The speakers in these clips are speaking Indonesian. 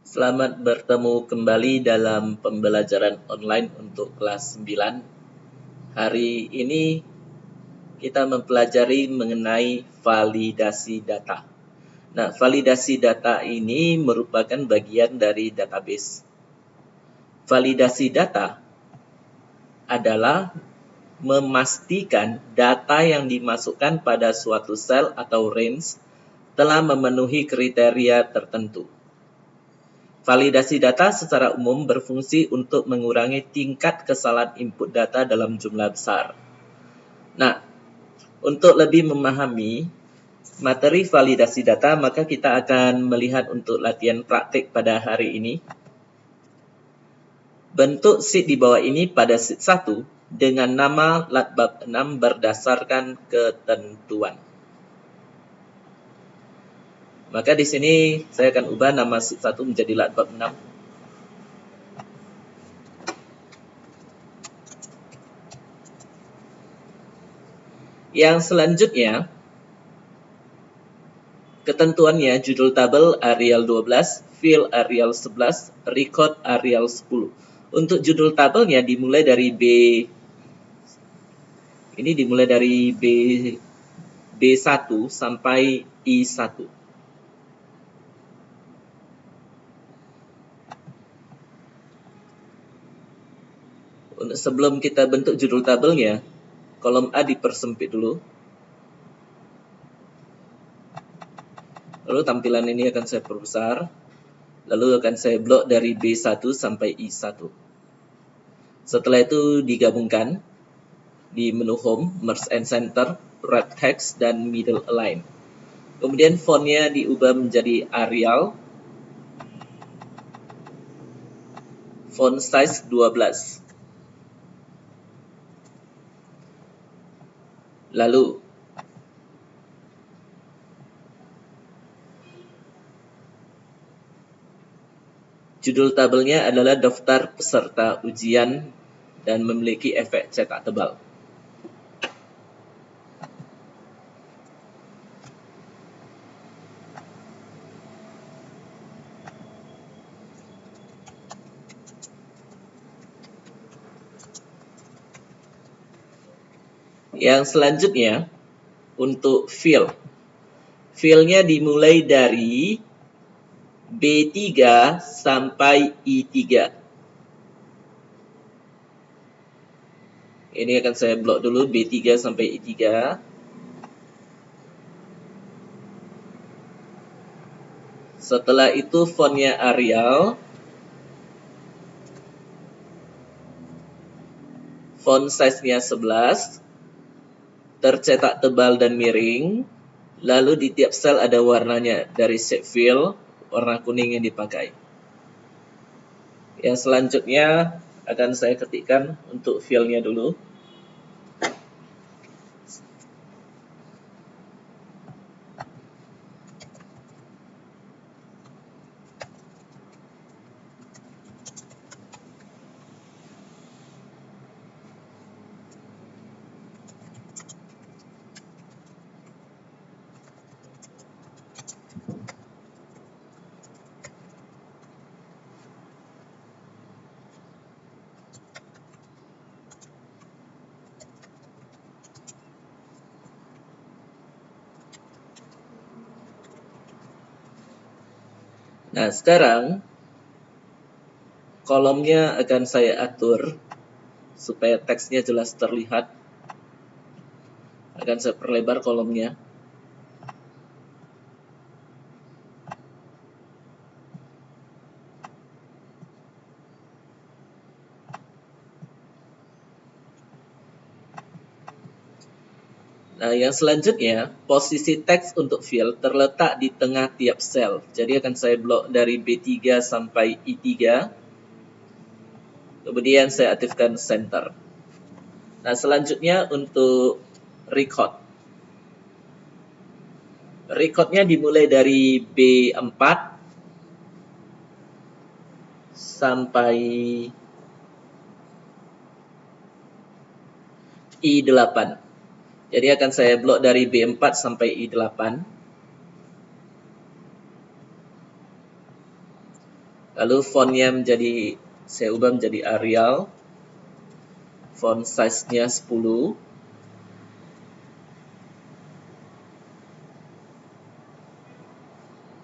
Selamat bertemu kembali dalam pembelajaran online untuk kelas 9. Hari ini kita mempelajari mengenai validasi data. Nah, validasi data ini merupakan bagian dari database. Validasi data adalah memastikan data yang dimasukkan pada suatu sel atau range telah memenuhi kriteria tertentu. Validasi data secara umum berfungsi untuk mengurangi tingkat kesalahan input data dalam jumlah besar. Nah, untuk lebih memahami materi validasi data, maka kita akan melihat untuk latihan praktik pada hari ini. Bentuk sheet di bawah ini pada sheet 1 dengan nama lat bab 6 berdasarkan ketentuan. Maka di sini saya akan ubah nama sheet 1 menjadi lat bab 6. Yang selanjutnya, ketentuannya judul tabel Arial 12, fill Arial 11, record Arial 10. Untuk judul tabelnya dimulai dari B1 sampai I1. Sebelum kita bentuk judul tabelnya, kolom A dipersempit dulu. Lalu tampilan ini akan saya perbesar. Lalu akan saya blok dari B1 sampai I1. Setelah itu digabungkan di menu Home, Merge and Center, Wrap Text, dan Middle Align. Kemudian fontnya diubah menjadi Arial. Font size 12. Lalu judul tabelnya adalah daftar peserta ujian dan memiliki efek cetak tebal. Yang selanjutnya untuk fill. Fill-nya dimulai dari B3 sampai I3. Ini akan saya blok dulu B3 sampai I3. Setelah itu fontnya Arial. Font size-nya 11. Tercetak tebal dan miring. Lalu di tiap sel ada warnanya dari shape fill, warna kuning yang dipakai. Yang selanjutnya akan saya ketikkan untuk fill-nya dulu. Nah, sekarang kolomnya akan saya atur supaya teksnya jelas terlihat. Akan saya perlebar kolomnya. Nah, yang selanjutnya, posisi teks untuk fill terletak di tengah tiap sel. Jadi akan saya blok dari B3 sampai I3. Kemudian saya aktifkan center. Nah, selanjutnya untuk record. Recordnya dimulai dari B4 sampai I8. Jadi akan saya blok dari B4 sampai I8. Lalu fontnya menjadi, saya ubah menjadi Arial. Font size-nya 10.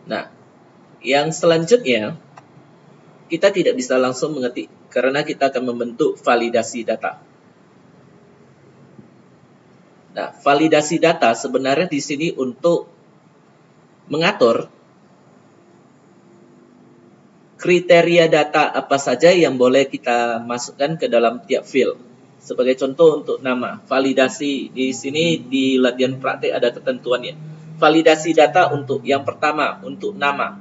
Nah, yang selanjutnya kita tidak bisa langsung mengetik karena kita akan membentuk validasi data. Nah, validasi data sebenarnya di sini untuk mengatur kriteria data apa saja yang boleh kita masukkan ke dalam tiap field. Sebagai contoh untuk nama, validasi di sini di latihan praktik ada ketentuannya. Validasi data untuk yang pertama untuk nama.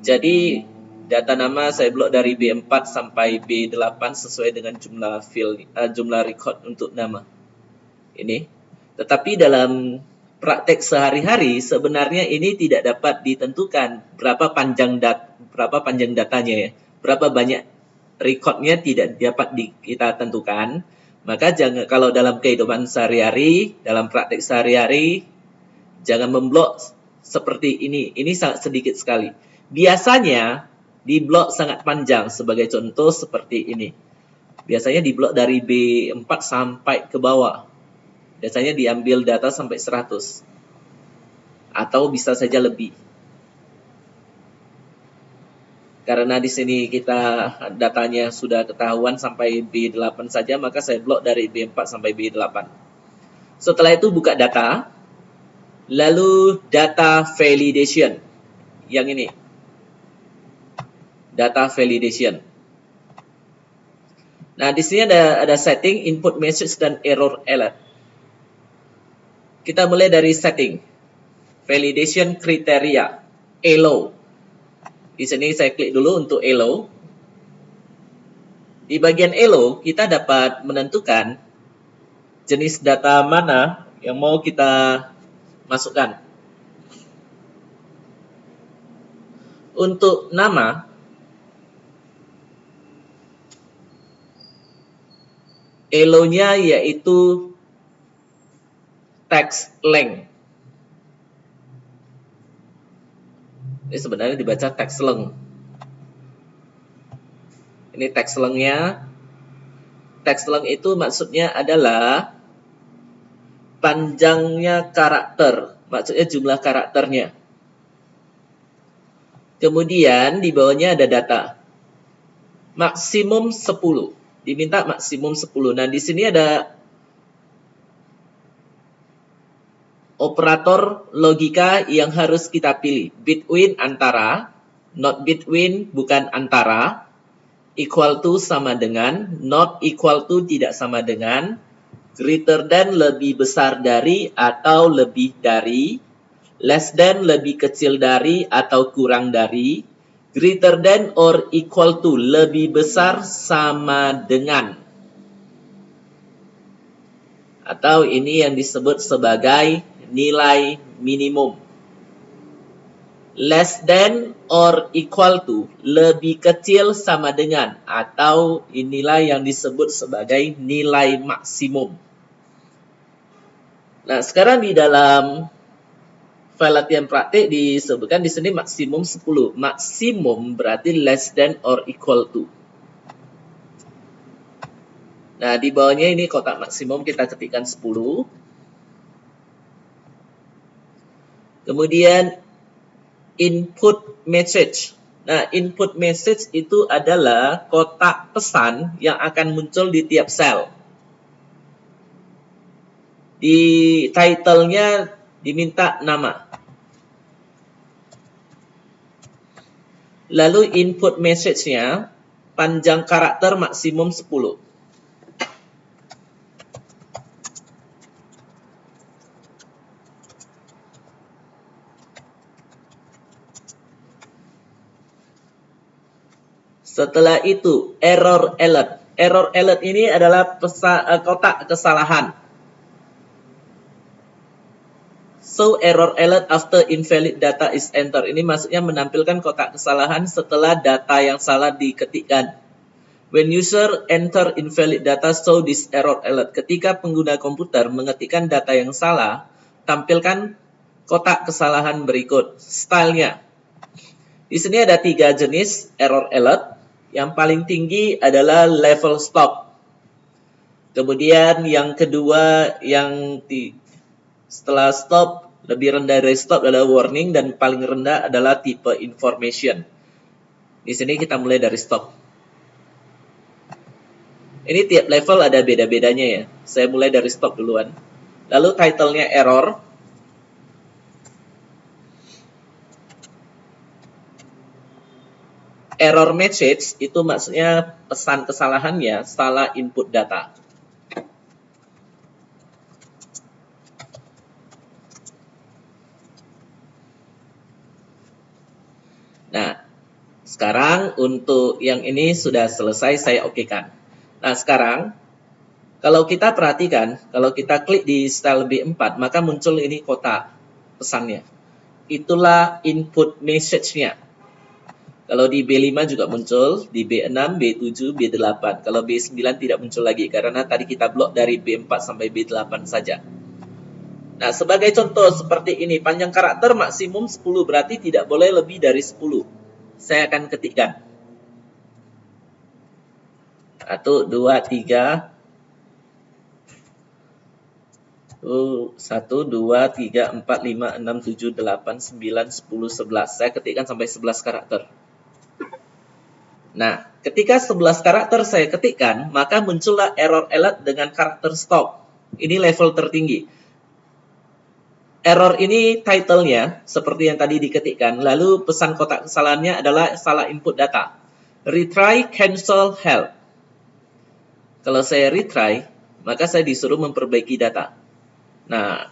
Jadi data nama saya blok dari B4 sampai B8 sesuai dengan jumlah field, jumlah record untuk nama. Ini. Tetapi dalam praktek sehari-hari sebenarnya ini tidak dapat ditentukan berapa panjang datanya ya. Berapa banyak recordnya tidak dapat kita tentukan. Maka jangan, kalau dalam kehidupan sehari-hari, dalam praktek sehari-hari, jangan memblok seperti ini. Ini sangat sedikit sekali. Biasanya di blok sangat panjang, sebagai contoh seperti ini. Biasanya di blok dari B4 sampai ke bawah. Biasanya diambil data sampai 100. Atau bisa saja lebih. Karena di sini kita datanya sudah ketahuan sampai B8 saja, maka saya blok dari B4 sampai B8. Setelah itu buka data, lalu data validation. Yang ini. Data validation. Nah, di sini ada setting, input message, dan error alert. Kita mulai dari setting. Validation kriteria. ELO. Di sini saya klik dulu untuk ELO. Di bagian ELO, kita dapat menentukan jenis data mana yang mau kita masukkan. Untuk nama, ELO-nya yaitu text length. Ini sebenarnya dibaca text length. Ini text length-nya. Text length itu maksudnya adalah panjangnya karakter. Maksudnya jumlah karakternya. Kemudian di bawahnya ada data. Maksimum 10. Diminta maksimum 10. Nah, di sini ada operator logika yang harus kita pilih. Between antara, not between bukan antara, equal to sama dengan, not equal to tidak sama dengan, greater than lebih besar dari atau lebih dari, less than lebih kecil dari atau kurang dari, greater than or equal to lebih besar sama dengan. Atau ini yang disebut sebagai nilai minimum. Less than or equal to lebih kecil sama dengan, atau inilah yang disebut sebagai nilai maksimum. Nah, sekarang di dalam file latihan praktik disebutkan di sini maksimum 10. Maksimum berarti less than or equal to. Nah, di bawahnya ini kotak maksimum kita ketikkan 10. Kemudian input message. Nah, input message itu adalah kotak pesan yang akan muncul di tiap sel. Di title-nya diminta nama. Lalu input message-nya panjang karakter maksimum 10. Setelah itu, error alert. Error alert ini adalah kotak kesalahan. So, error alert after invalid data is entered. Ini maksudnya menampilkan kotak kesalahan setelah data yang salah diketikkan. When user enter invalid data, show this error alert. Ketika pengguna komputer mengetikkan data yang salah, tampilkan kotak kesalahan berikut. Stylenya. Di sini ada 3 jenis error alert. Yang paling tinggi adalah level stop. Kemudian yang kedua setelah stop, lebih rendah dari stop adalah warning, dan paling rendah adalah tipe information. Di sini kita mulai dari stop. Ini tiap level ada beda-bedanya ya. Saya mulai dari stop duluan. Lalu title-nya error. Error message itu maksudnya pesan kesalahannya salah input data. Nah, sekarang untuk yang ini sudah selesai, saya okekan. Nah, sekarang kalau kita perhatikan, kalau kita klik di style B4, maka muncul ini kotak pesannya. Itulah input message-nya. Kalau di B5 juga muncul, di B6, B7, B8. Kalau B9 tidak muncul lagi, karena tadi kita blok dari B4 sampai B8 saja. Nah, sebagai contoh seperti ini, panjang karakter maksimum 10, berarti tidak boleh lebih dari 10. Saya akan ketikkan. 1, 2, 3. 1, 2, 3, 4, 5, 6, 7, 8, 9, 10, 11. Saya ketikkan sampai 11 karakter. Nah, ketika 11 karakter saya ketikkan, maka muncullah error alert dengan karakter stop. Ini level tertinggi. Error ini title-nya seperti yang tadi diketikkan, lalu pesan kotak kesalahannya adalah salah input data. Retry, cancel, help. Kalau saya retry, maka saya disuruh memperbaiki data. Nah,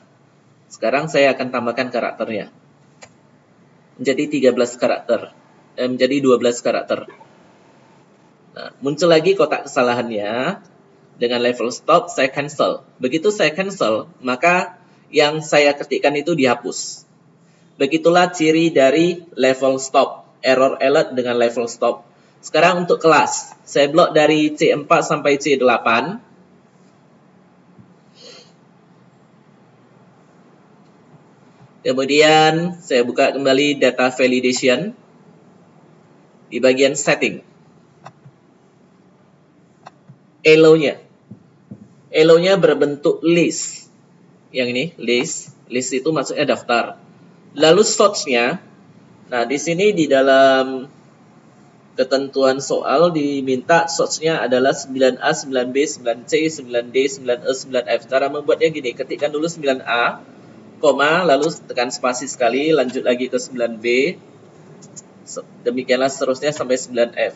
sekarang saya akan tambahkan karakternya. Menjadi 13 karakter. Menjadi 12 karakter. Nah, muncul lagi kotak kesalahannya dengan level stop, saya cancel. Begitu saya cancel, maka yang saya ketikkan itu dihapus. Begitulah ciri dari level stop, error alert dengan level stop. Sekarang untuk kelas, saya blok dari C4 sampai C8. Kemudian saya buka kembali data validation di bagian setting. Elo-nya berbentuk list. Yang ini list itu maksudnya daftar. Lalu source-nya, nah di sini di dalam ketentuan soal diminta source-nya adalah 9A, 9B, 9C, 9D, 9E, 9F. Cara membuatnya gini, ketikkan dulu 9A, koma, lalu tekan spasi sekali, lanjut lagi ke 9B, demikianlah seterusnya sampai 9F.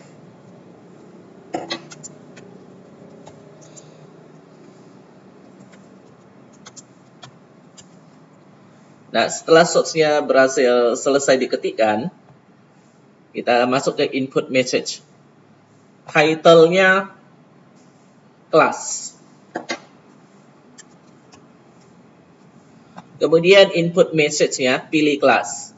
Nah, setelah source-nya berhasil selesai diketikkan, kita masuk ke input message. Title-nya kelas. Kemudian input message-nya pilih kelas.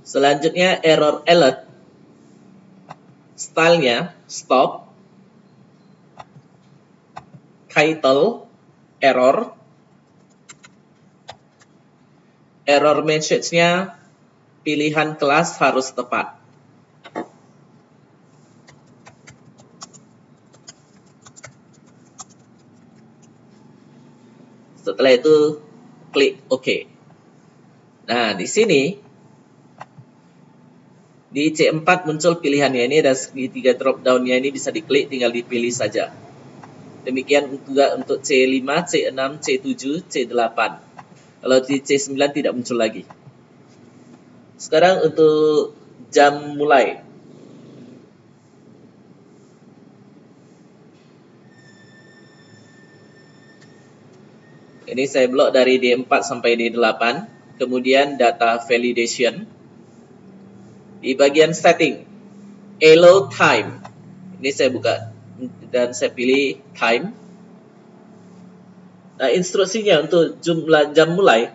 Selanjutnya error alert. Style-nya stop. Title error. Error message-nya pilihan kelas harus tepat. Setelah itu klik OK. Nah, di sini di C4 muncul pilihannya. Ini ada segitiga drop down-nya, ini bisa diklik, tinggal dipilih saja. Demikian juga untuk C5, C6, C7, C8. Kalau di C9 tidak muncul lagi. Sekarang untuk jam mulai. Ini saya blok dari D4 sampai D8. Kemudian data validation. Di bagian setting, allow time. Ini saya buka dan saya pilih time. Nah, instruksinya untuk jumlah jam mulai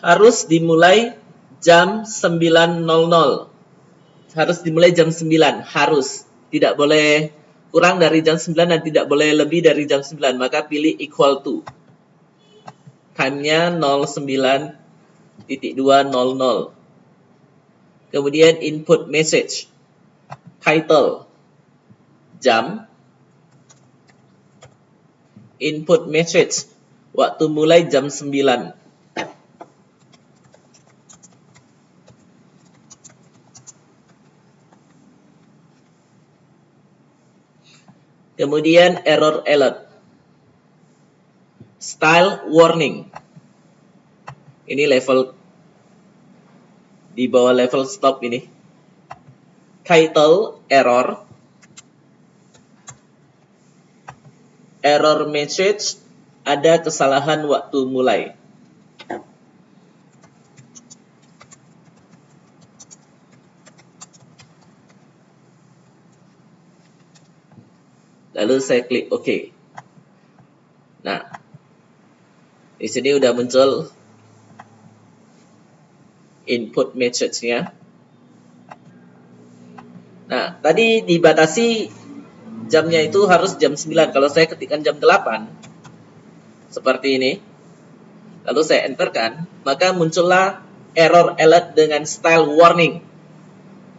harus dimulai jam 9.00. Harus dimulai jam 9, harus. Tidak boleh kurang dari jam 9 dan tidak boleh lebih dari jam 9. Maka pilih equal to. time-nya 09.200. Kemudian input message, title, jam, input message, waktu mulai jam 9. Kemudian error alert, style warning. Ini level di bawah level stop ini. Title error, error message, ada kesalahan waktu mulai. Lalu saya klik OK. Nah, di sini udah muncul input message-nya. Nah, tadi dibatasi jamnya itu harus jam 9. Kalau saya ketikkan jam 8, seperti ini, lalu saya enterkan, maka muncullah error alert dengan style warning.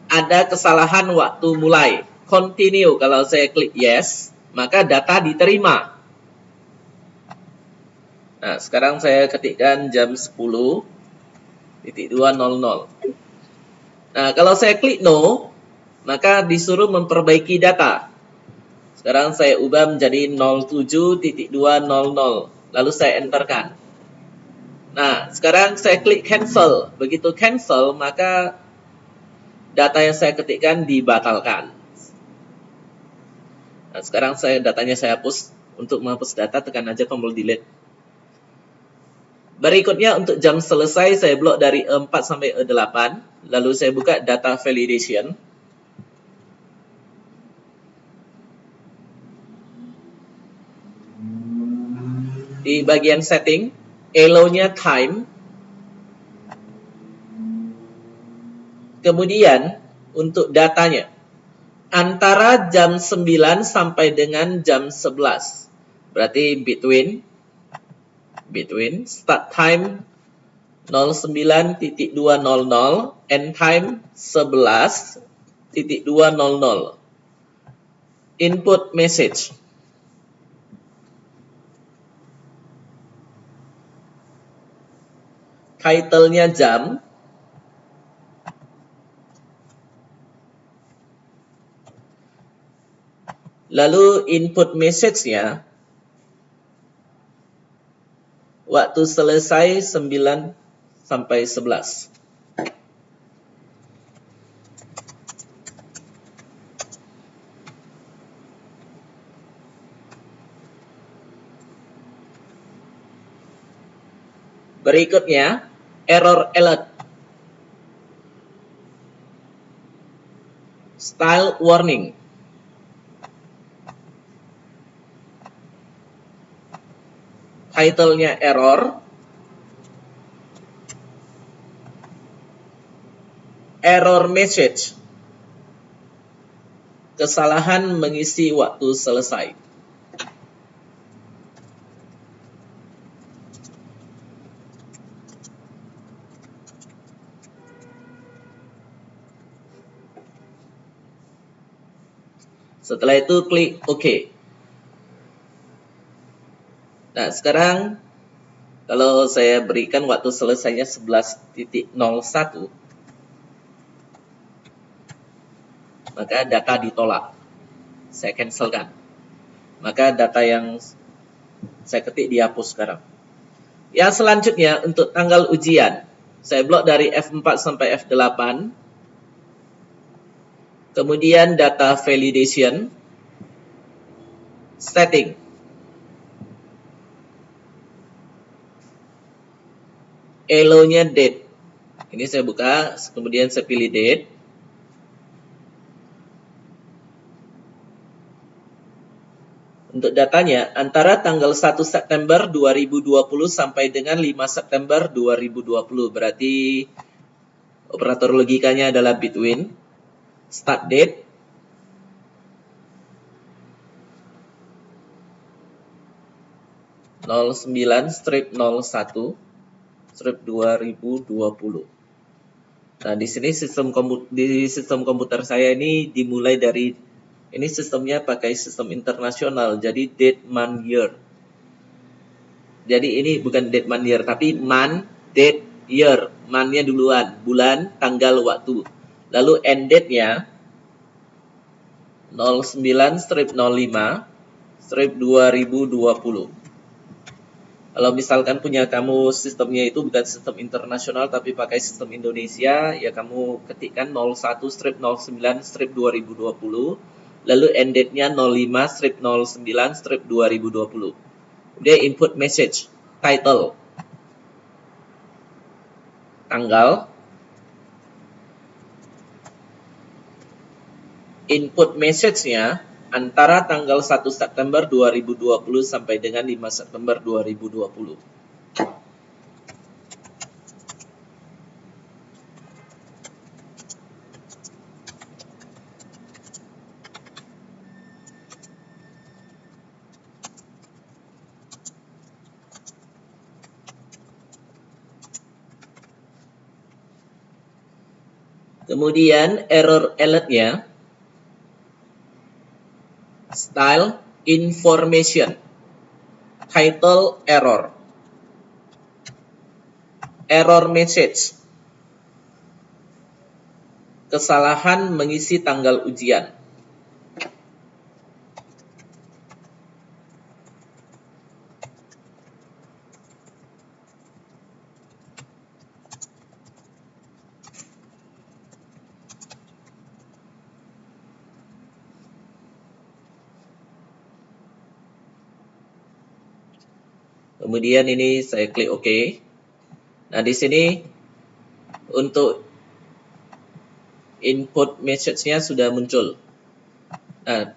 Ada kesalahan waktu mulai. Continue, kalau saya klik yes, maka data diterima. Nah, sekarang saya ketikkan jam 10.200. Nah, kalau saya klik no, maka disuruh memperbaiki data. Sekarang saya ubah menjadi 07.200. Lalu saya enterkan. Nah, sekarang saya klik cancel. Begitu cancel, maka data yang saya ketikkan dibatalkan. Nah, sekarang datanya saya hapus. Untuk menghapus data, tekan aja tombol delete. Berikutnya untuk jam selesai, saya blok dari E4 sampai E8. Lalu saya buka data validation. Di bagian setting, allow-nya time. Kemudian untuk datanya, antara jam 9 sampai dengan jam 11. Berarti between start time 09.200, end time 11.200. Input message. Title-nya jam. Lalu input message-nya waktu selesai 9 sampai 11. Berikutnya, error alert. Style warning. Title-nya error. Error message. Kesalahan mengisi waktu selesai. Setelah itu klik OK. Nah, sekarang kalau saya berikan waktu selesainya 11.01, maka data ditolak. Saya cancelkan. Maka data yang saya ketik dihapus sekarang. Yang selanjutnya untuk tanggal ujian, saya blok dari F4 sampai F8. Kemudian data validation, setting. Allow-nya date. Ini saya buka, kemudian saya pilih date. Untuk datanya, antara tanggal 1 September 2020 sampai dengan 5 September 2020. Berarti operator logikanya adalah between. Start date. 09 strip 01 strip 2020. Nah, di sini sistem komputer saya ini dimulai dari, ini sistemnya pakai sistem internasional, jadi date, month, year. Jadi ini bukan date, month, year, tapi month, date, year. Month-nya duluan, bulan, tanggal, waktu. Lalu end date-nya 09 strip 05 strip 2020. Kalau misalkan punya kamu sistemnya itu bukan sistem internasional tapi pakai sistem Indonesia, ya kamu ketikkan 01 strip 09 strip 2020, lalu end date-nya 05 strip 09 strip 2020. Dia input message, title, tanggal, input message-nya antara tanggal 1 September 2020 sampai dengan 5 September 2020. Kemudian error alert-nya style information, title error, error message, kesalahan mengisi tanggal ujian. Kemudian ini saya klik OK. Nah, di sini untuk input message-nya sudah muncul. Nah,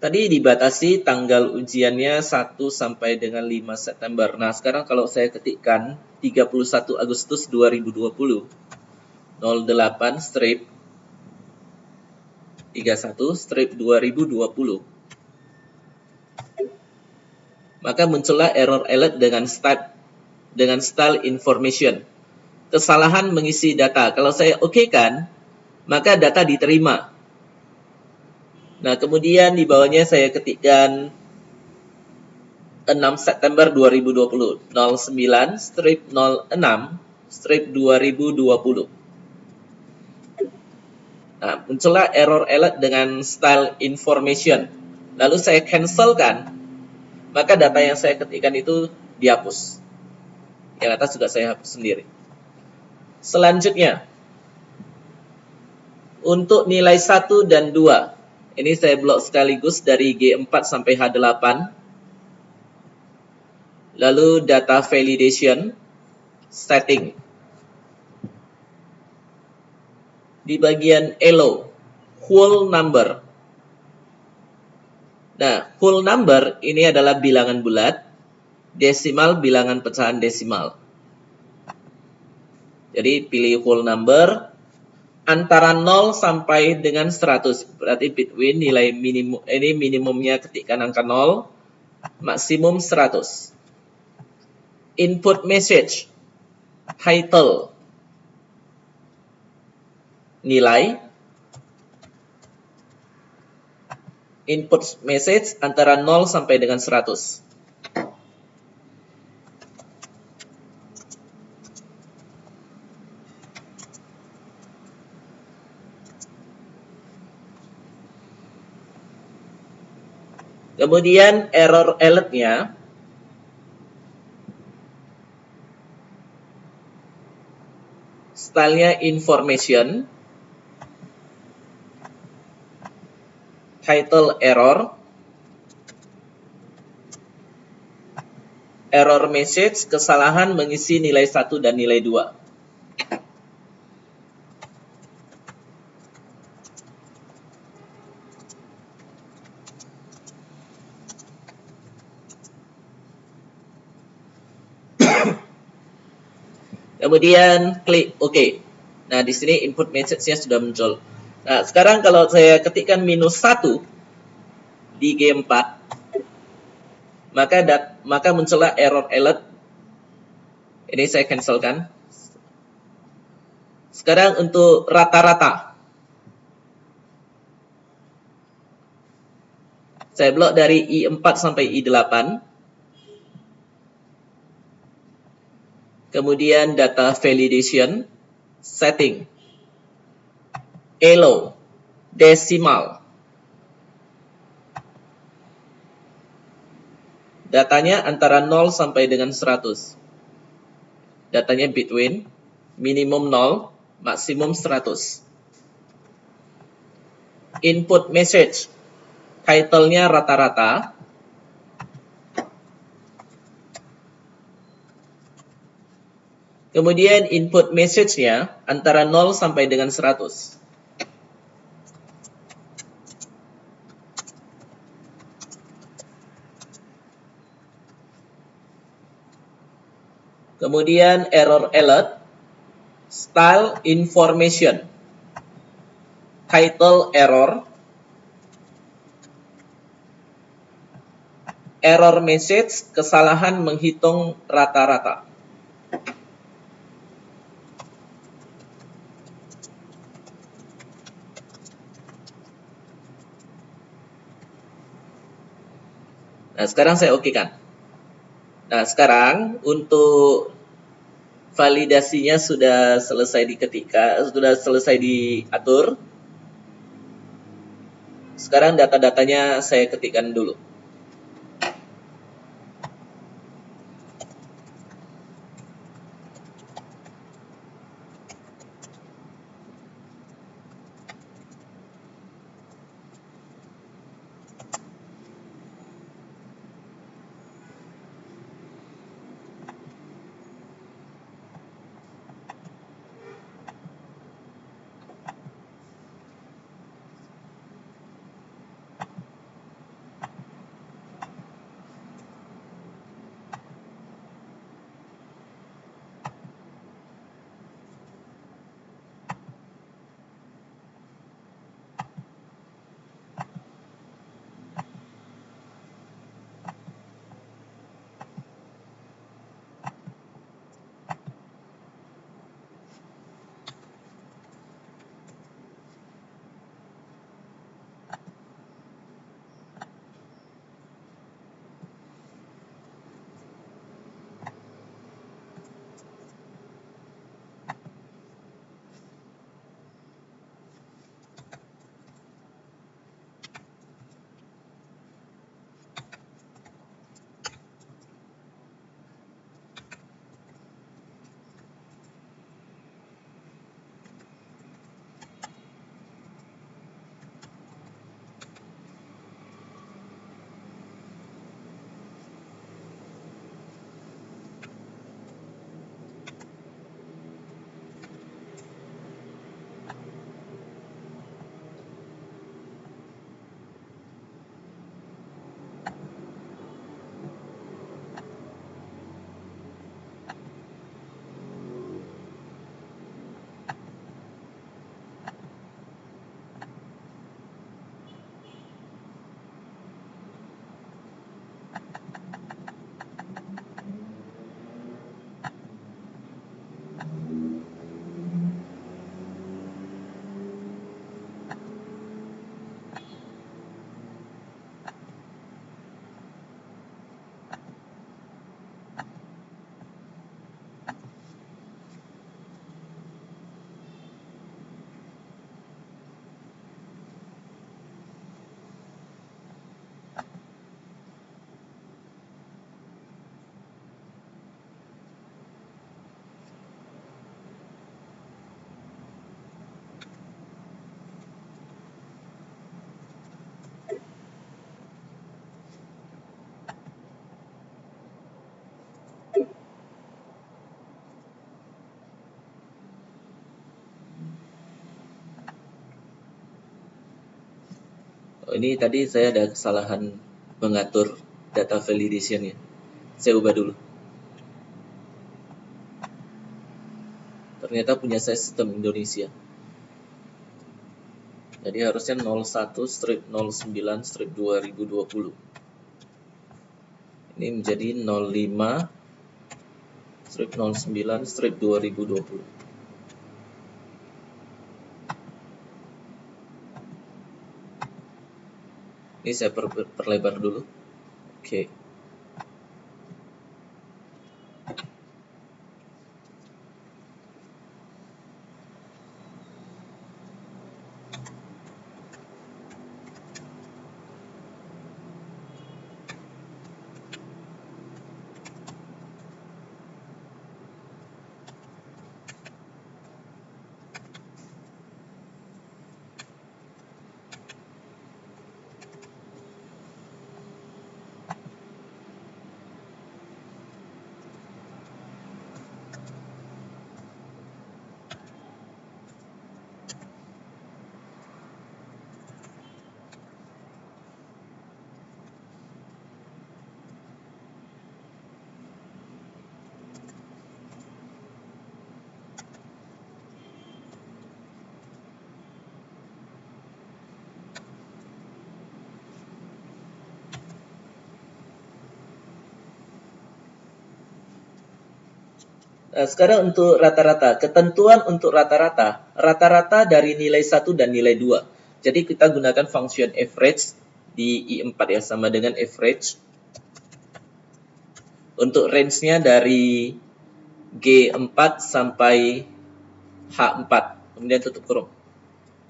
tadi dibatasi tanggal ujiannya 1 sampai dengan 5 September. Nah, sekarang kalau saya ketikkan 31 Agustus 2020, 08 strip 31 strip 2020. Maka muncullah error alert dengan style information. Kesalahan mengisi data. Kalau saya OK kan, maka data diterima. Nah, kemudian di bawahnya saya ketikkan 6 September 2020, 09 strip 06 strip 2020. Nah, muncullah error alert dengan style information. Lalu saya cancelkan, maka data yang saya ketikkan itu dihapus. Yang atas juga saya hapus sendiri. Selanjutnya, untuk nilai 1 dan 2, ini saya blok sekaligus dari G4 sampai H8. Lalu data validation, setting. Di bagian elo, whole number. Nah, whole number ini adalah bilangan bulat, desimal bilangan pecahan desimal. Jadi pilih whole number antara 0 sampai dengan 100. Berarti between nilai minimum, ini minimumnya ketikkan angka 0, maksimum 100. Input message, title, nilai. Input message antara 0 sampai dengan 100. Kemudian error alert-nya stylenya information, title error, error message, kesalahan mengisi nilai 1 dan nilai 2. Kemudian klik OK. Nah, di sini input message-nya sudah muncul. Nah, sekarang kalau saya ketikkan -1 di G4, maka muncullah error alert. Ini saya cancelkan. Sekarang untuk rata-rata, saya blok dari I4 sampai I8. Kemudian data validation, setting, elo, desimal. Datanya antara 0 sampai dengan 100. Datanya between, minimum 0, maksimum 100. Input message, title-nya rata-rata. Kemudian input message-nya antara 0 sampai dengan 100. Kemudian error alert, style information, title error, error message, kesalahan menghitung rata-rata. Nah, sekarang saya okekan. Nah, sekarang untuk validasinya sudah selesai sudah selesai diatur. Sekarang data-datanya saya ketikkan dulu. Ini tadi saya ada kesalahan mengatur data validation-nya. Saya ubah dulu. Ternyata punya saya sistem Indonesia. Jadi harusnya 01/09/2020. Ini menjadi 05 strip 09 strip 2020. Ini saya perlebar dulu. Oke. Nah, sekarang untuk rata-rata, ketentuan untuk rata-rata dari nilai 1 dan nilai 2. Jadi kita gunakan function average di I4 ya, sama dengan average. Untuk range-nya dari G4 sampai H4. Kemudian tutup kurung.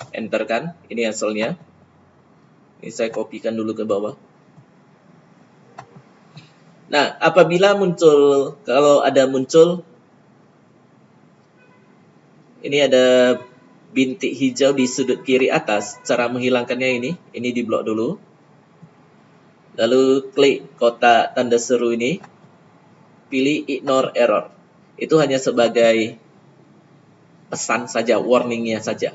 Enter kan, ini hasilnya. Ini saya kopikan dulu ke bawah. Nah, apabila muncul, kalau ada muncul, ini ada bintik hijau di sudut kiri atas. Cara menghilangkannya ini di blok dulu. Lalu klik kotak tanda seru ini. Pilih ignore error. Itu hanya sebagai pesan saja, warningnya saja.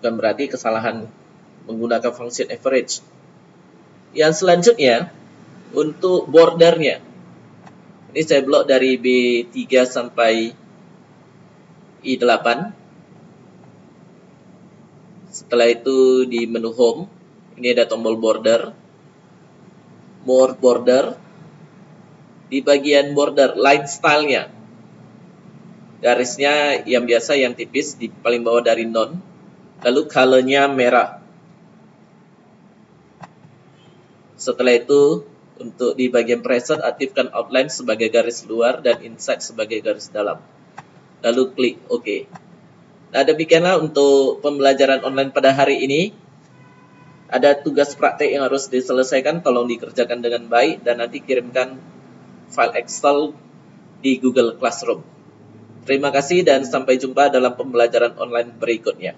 Bukan berarti kesalahan menggunakan function average. Yang selanjutnya, untuk bordernya. Ini saya blok dari B3 sampai I8. Setelah itu di menu home, ini ada tombol border, more border. Di bagian border, line style-nya, garisnya yang biasa, yang tipis, di paling bawah dari none. Lalu color-nya merah. Setelah itu, untuk di bagian preset, aktifkan outline sebagai garis luar dan inside sebagai garis dalam. Lalu klik OK. Nah, demikianlah untuk pembelajaran online pada hari ini. Ada tugas praktek yang harus diselesaikan, tolong dikerjakan dengan baik dan nanti kirimkan file Excel di Google Classroom. Terima kasih dan sampai jumpa dalam pembelajaran online berikutnya.